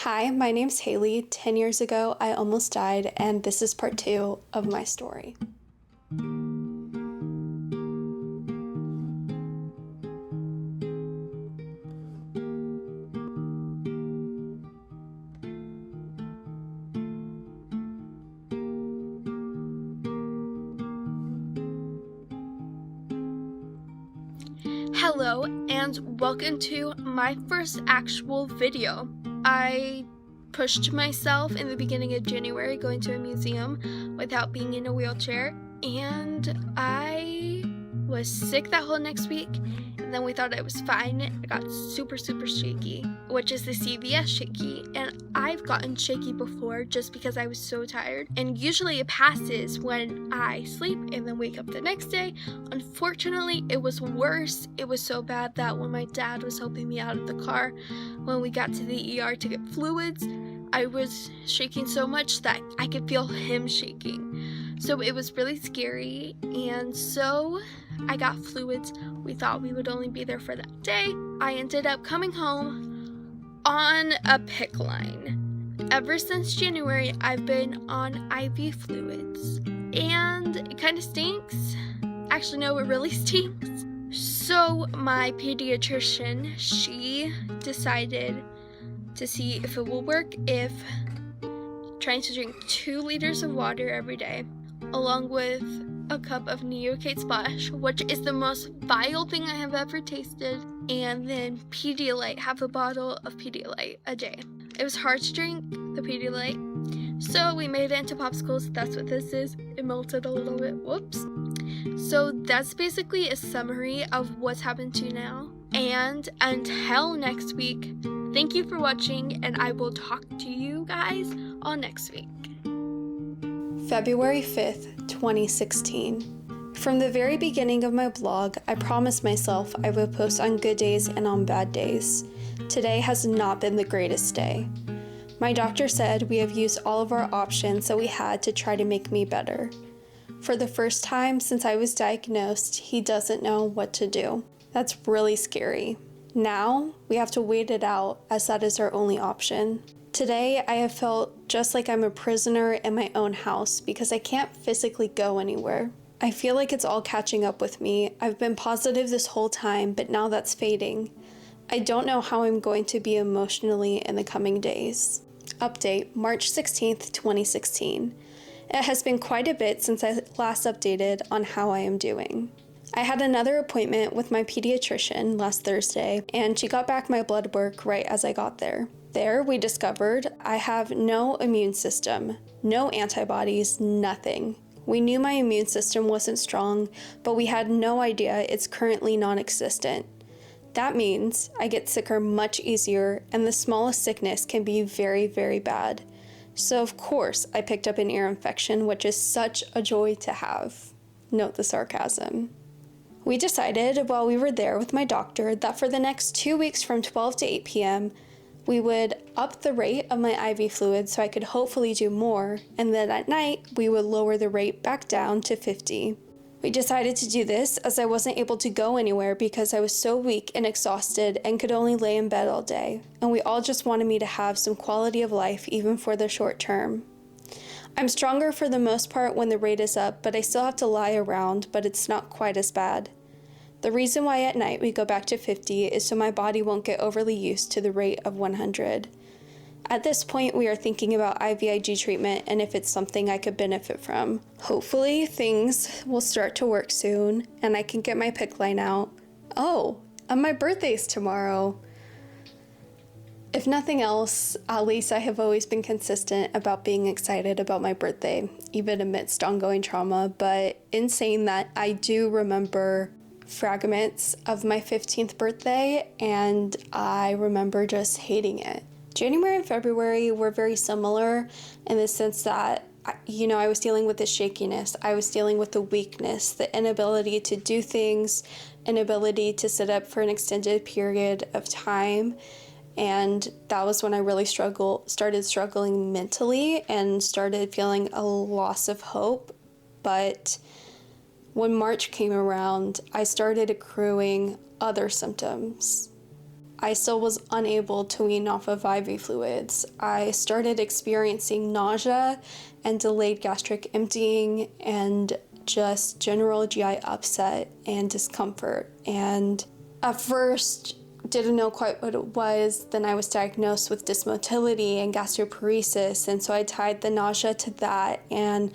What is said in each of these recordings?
Hi, my name's Hailee. 10 years ago, I almost died, and this is part 2 of my story. Hello and welcome to my first actual video. I pushed myself in the beginning of January going to a museum without being in a wheelchair, and I was sick that whole next week, and then we thought I was fine. I got super shaky, which is the CVS shaky, and I've gotten shaky before just because I was so tired, and usually it passes when I sleep and then wake up the next day. Unfortunately, it was worse. It was so bad that when my dad was helping me out of the car, when we got to the ER to get fluids, I was shaking so much that I could feel him shaking. So it was really scary, and so I got fluids. We thought we would only be there for that day. I ended up coming home on a PICC line. Ever since January, I've been on IV fluids, and it kind of stinks. Actually, no, it really stinks. So my pediatrician, she decided to see if it will work if trying to drink 2 liters of water every day, along with a cup of Neocate Splash, which is the most vile thing I have ever tasted, and then Pedialyte, half a bottle of Pedialyte a day. It was hard to drink the Pedialyte, so we made it into popsicles. That's what this is. It melted a little bit. Whoops. So that's basically a summary of what's happened to now. And until next week, thank you for watching, and I will talk to you guys all next week. February 5th, 2016. From the very beginning of my blog, I promised myself I would post on good days and on bad days. Today has not been the greatest day. My doctor said we have used all of our options that we had to try to make me better. For the first time since I was diagnosed, he doesn't know what to do. That's really scary. Now, we have to wait it out, as that is our only option. Today, I have felt just like I'm a prisoner in my own house because I can't physically go anywhere. I feel like it's all catching up with me. I've been positive this whole time, but now that's fading. I don't know how I'm going to be emotionally in the coming days. Update, March 16th, 2016. It has been quite a bit since I last updated on how I am doing. I had another appointment with my pediatrician last Thursday, and she got back my blood work right as I got there. There, we discovered I have no immune system, no antibodies, nothing. We knew my immune system wasn't strong, but we had no idea it's currently non-existent. That means I get sicker much easier, and the smallest sickness can be very, very bad. So of course, I picked up an ear infection, which is such a joy to have. Note the sarcasm. We decided while we were there with my doctor that for the next 2 weeks from 12 to 8 p.m., we would up the rate of my IV fluid so I could hopefully do more, and then at night, we would lower the rate back down to 50. We decided to do this as I wasn't able to go anywhere because I was so weak and exhausted and could only lay in bed all day, and we all just wanted me to have some quality of life even for the short term. I'm stronger for the most part when the rate is up, but I still have to lie around, but it's not quite as bad. The reason why at night we go back to 50 is so my body won't get overly used to the rate of 100. At this point, we are thinking about IVIG treatment and if it's something I could benefit from. Hopefully, things will start to work soon and I can get my PICC line out. Oh, and my birthday's tomorrow. If nothing else, at least I have always been consistent about being excited about my birthday, even amidst ongoing trauma. But in saying that, I do remember fragments of my 15th birthday, and I remember just hating it. January and February were very similar in the sense that, I was dealing with the shakiness, I was dealing with the weakness, the inability to do things, inability to sit up for an extended period of time, and that was when I really started struggling mentally and started feeling a loss of hope. But when March came around, I started accruing other symptoms. I still was unable to wean off of IV fluids. I started experiencing nausea and delayed gastric emptying and just general GI upset and discomfort. And at first, didn't know quite what it was. Then I was diagnosed with dysmotility and gastroparesis, and so I tied the nausea to that, and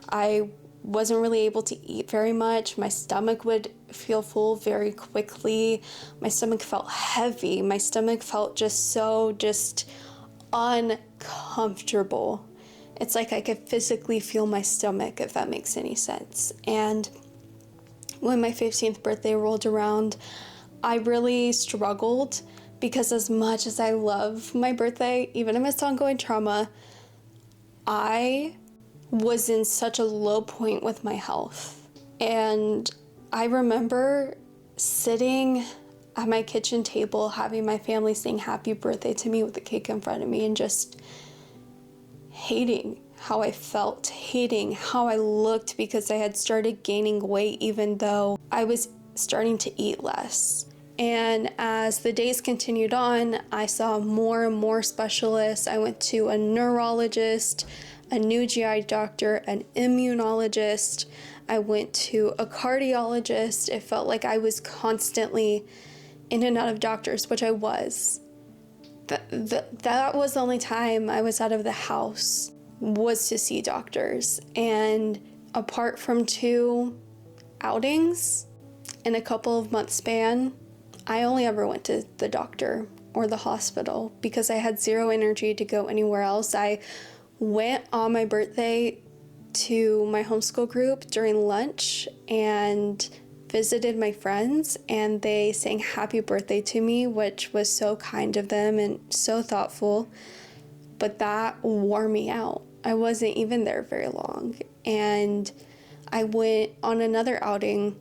I wasn't really able to eat very much. My stomach would feel full very quickly. My stomach felt heavy. My stomach felt just uncomfortable. It's like I could physically feel my stomach, if that makes any sense. And when my 15th birthday rolled around, I really struggled because as much as I love my birthday, even amidst ongoing trauma, I was in such a low point with my health. And I remember sitting at my kitchen table, having my family sing happy birthday to me with the cake in front of me, and just hating how I felt, hating how I looked, because I had started gaining weight even though I was starting to eat less. And as the days continued on, I saw more and more specialists. I went to a neurologist, a new GI doctor, an immunologist. I went to a cardiologist. It felt like I was constantly in and out of doctors, which I was. That was the only time I was out of the house, was to see doctors. And apart from 2 outings in a couple of months span, I only ever went to the doctor or the hospital because I had zero energy to go anywhere else. I went on my birthday to my homeschool group during lunch and visited my friends, and they sang happy birthday to me, which was so kind of them and so thoughtful. But that wore me out. I wasn't even there very long. And I went on another outing,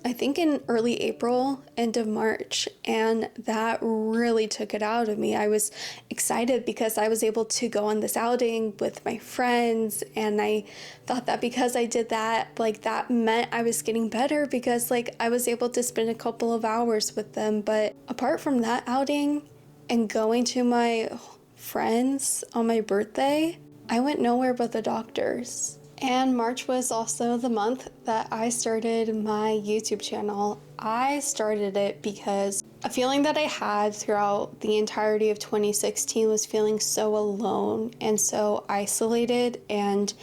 I think in early April, end of March, and that really took it out of me. I was excited because I was able to go on this outing with my friends, and I thought that because I did that, that meant I was getting better because I was able to spend a couple of hours with them. But apart from that outing and going to my friends on my birthday, I went nowhere but the doctors. And March was also the month that I started my YouTube channel. I started it because a feeling that I had throughout the entirety of 2016 was feeling so alone and so isolated. And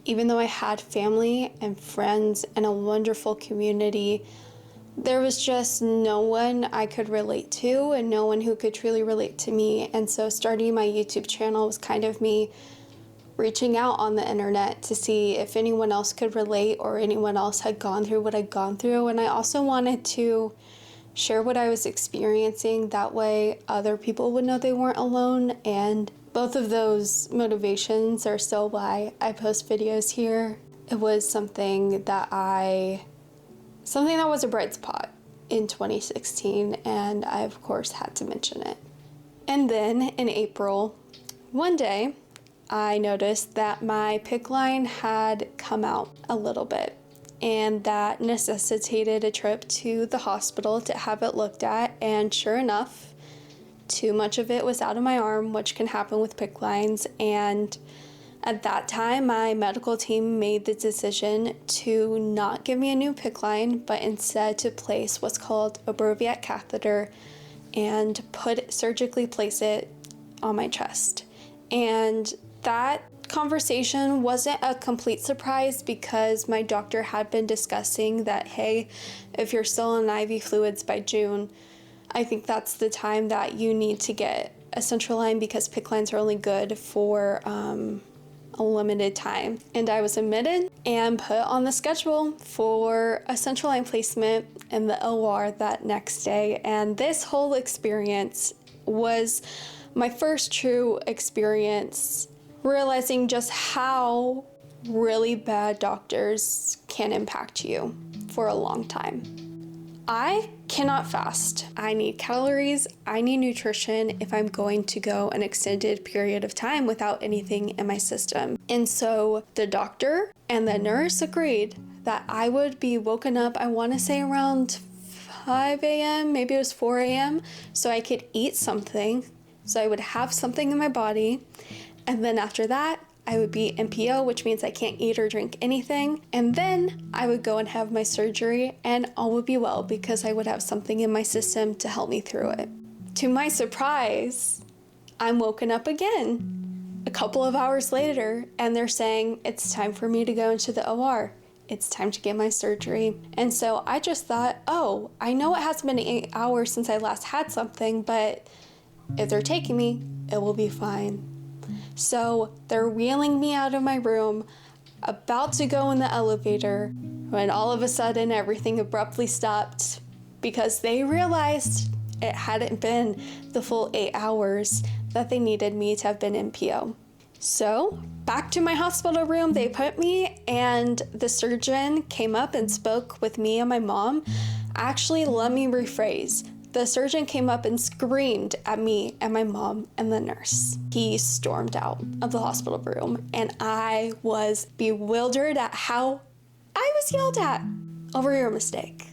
even though I had family and friends and a wonderful community, there was just no one I could relate to and no one who could truly relate to me. And so starting my YouTube channel was kind of me reaching out on the internet to see if anyone else could relate or anyone else had gone through what I'd gone through. And I also wanted to share what I was experiencing. That way other people would know they weren't alone. And both of those motivations are still why I post videos here. It was something that was a bright spot in 2016, and I of course had to mention it. And then in April, one day, I noticed that my PICC line had come out a little bit, and that necessitated a trip to the hospital to have it looked at. And sure enough, too much of it was out of my arm, which can happen with PICC lines. And at that time, my medical team made the decision to not give me a new PICC line, but instead to place what's called a Broviac catheter and surgically place it on my chest. And that conversation wasn't a complete surprise because my doctor had been discussing that, hey, if you're still on IV fluids by June, I think that's the time that you need to get a central line because PICC lines are only good for a limited time. And I was admitted and put on the schedule for a central line placement in the OR that next day. And this whole experience was my first true experience realizing just how really bad doctors can impact you for a long time. I cannot fast. I need calories, I need nutrition if I'm going to go an extended period of time without anything in my system. And so the doctor and the nurse agreed that I would be woken up, I want to say around 5 a.m., maybe it was 4 a.m., so I could eat something. So I would have something in my body. And then after that, I would be NPO, which means I can't eat or drink anything. And then I would go and have my surgery and all would be well because I would have something in my system to help me through it. To my surprise, I'm woken up again a couple of hours later and they're saying it's time for me to go into the OR. It's time to get my surgery. And so I just thought, oh, I know it hasn't been 8 hours since I last had something, but if they're taking me, it will be fine. So they're wheeling me out of my room, about to go in the elevator, when all of a sudden everything abruptly stopped because they realized it hadn't been the full 8 hours that they needed me to have been NPO. So back to my hospital room they put me, and the surgeon came up and spoke with me and my mom. Actually, let me rephrase. The surgeon came up and screamed at me and my mom and the nurse. He stormed out of the hospital room, and I was bewildered at how I was yelled at over your mistake.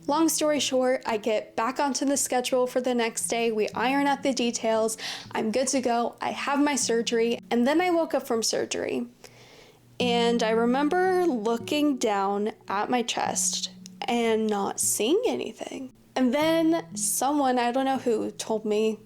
Long story short, I get back onto the schedule for the next day. We iron out the details. I'm good to go. I have my surgery, and then I woke up from surgery. And I remember looking down at my chest and not seeing anything. And then someone, I don't know who, told me,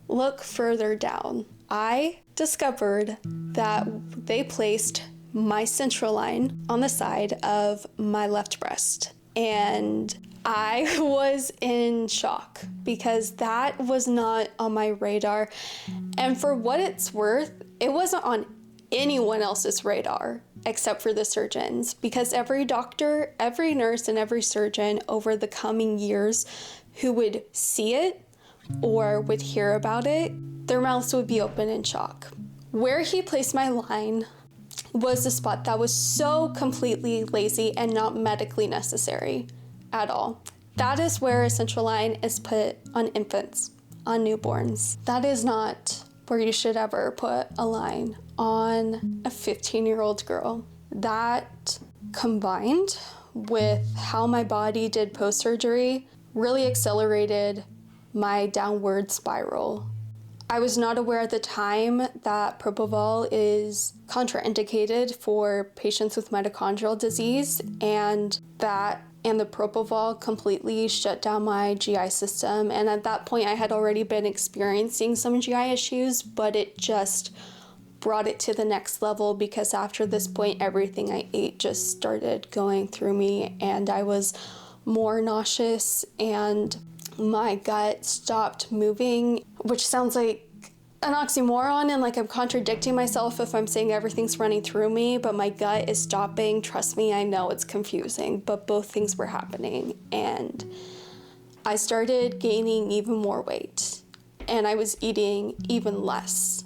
look further down. I discovered that they placed my central line on the side of my left breast. And I was in shock because that was not on my radar. And for what it's worth, it wasn't on anyone else's radar except for the surgeons, because every doctor, every nurse, and every surgeon over the coming years who would see it or would hear about it, their mouths would be open in shock. Where he placed my line was a spot that was so completely lazy and not medically necessary at all. That is where a central line is put on infants, on newborns. That is not where you should ever put a line on a 15-year-old girl. That, combined with how my body did post-surgery, really accelerated my downward spiral. I was not aware at the time that propofol is contraindicated for patients with mitochondrial disease, and the propofol completely shut down my GI system. And at that point, I had already been experiencing some GI issues, but it just brought it to the next level because after this point, everything I ate just started going through me, and I was more nauseous and my gut stopped moving, which sounds like an oxymoron and like I'm contradicting myself if I'm saying everything's running through me, but my gut is stopping. Trust me, I know it's confusing, but both things were happening, and I started gaining even more weight, and I was eating even less,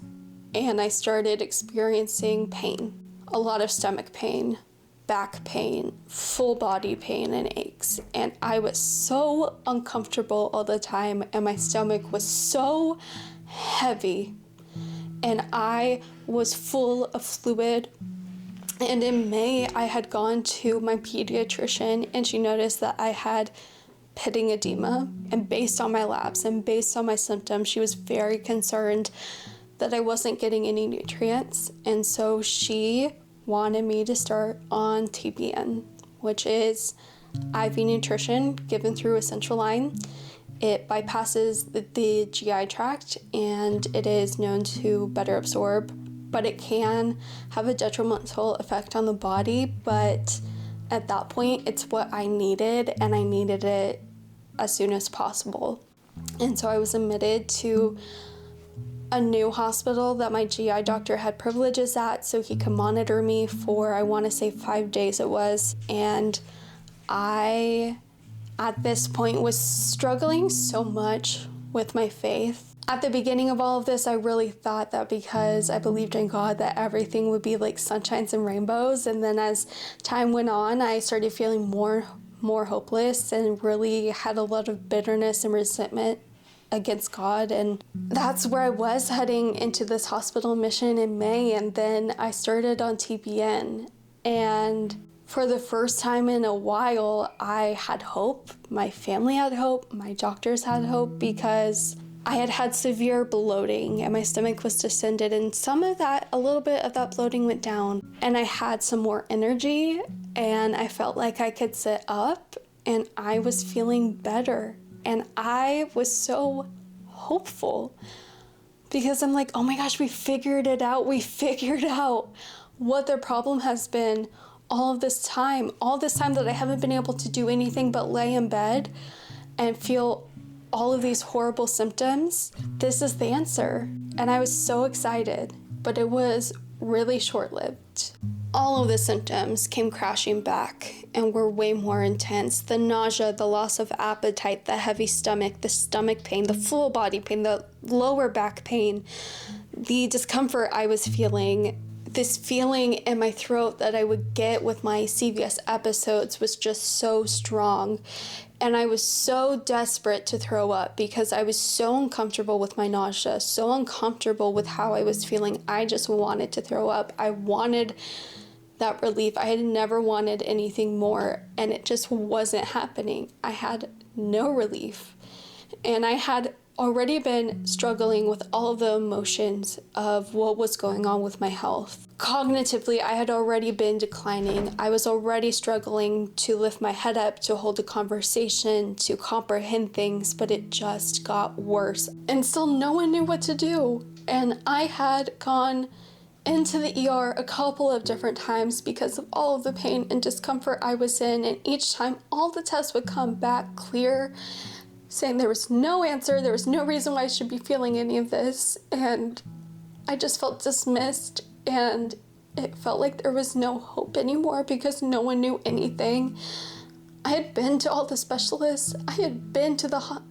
and I started experiencing pain, a lot of stomach pain, back pain, full body pain and aches, and I was so uncomfortable all the time, and my stomach was so heavy, and I was full of fluid. And in May, I had gone to my pediatrician, and she noticed that I had pitting edema, and based on my labs and based on my symptoms, she was very concerned that I wasn't getting any nutrients, and so she wanted me to start on TPN, which is IV nutrition given through a central line. It bypasses the GI tract, and it is known to better absorb, but it can have a detrimental effect on the body. But at that point, it's what I needed, and I needed it as soon as possible. And so I was admitted to a new hospital that my GI doctor had privileges at, so he could monitor me for, I want to say 5 days it was. And I, at this point, was struggling so much with my faith. At the beginning of all of this, I really thought that because I believed in God that everything would be like sunshines and rainbows. And then as time went on, I started feeling more hopeless and really had a lot of bitterness and resentment against God. And that's where I was heading into this hospital mission in May. And then I started on TPN. And For the first time in a while, I had hope. My family had hope. My doctors had hope because I had had severe bloating and my stomach was distended, and a little bit of that bloating went down, and I had some more energy and I felt like I could sit up and I was feeling better. And I was so hopeful because I'm like, oh my gosh, we figured it out. We figured out what the problem has been all this time that I haven't been able to do anything but lay in bed and feel all of these horrible symptoms. This is the answer. And I was so excited, but it was really short-lived. All of the symptoms came crashing back and were way more intense. The nausea, the loss of appetite, the heavy stomach, the stomach pain, the full body pain, the lower back pain, the discomfort I was feeling. This feeling in my throat that I would get with my CVS episodes was just so strong. And I was so desperate to throw up because I was so uncomfortable with my nausea, so uncomfortable with how I was feeling. I just wanted to throw up. I wanted that relief. I had never wanted anything more, and it just wasn't happening. I had no relief. And I had already been struggling with all of the emotions of what was going on with my health. Cognitively, I had already been declining. I was already struggling to lift my head up, to hold a conversation, to comprehend things, but it just got worse. And still no one knew what to do. And I had gone into the ER a couple of different times because of all of the pain and discomfort I was in. And each time all the tests would come back clear, saying there was no answer, there was no reason why I should be feeling any of this. And I just felt dismissed, and it felt like there was no hope anymore because no one knew anything. I had been to all the specialists. I had been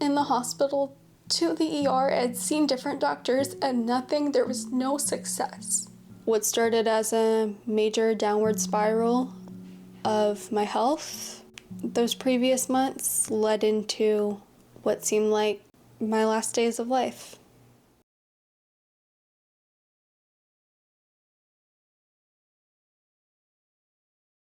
in the hospital, to the ER. I had seen different doctors, and nothing. There was no success. What started as a major downward spiral of my health those previous months led into what seemed like my last days of life.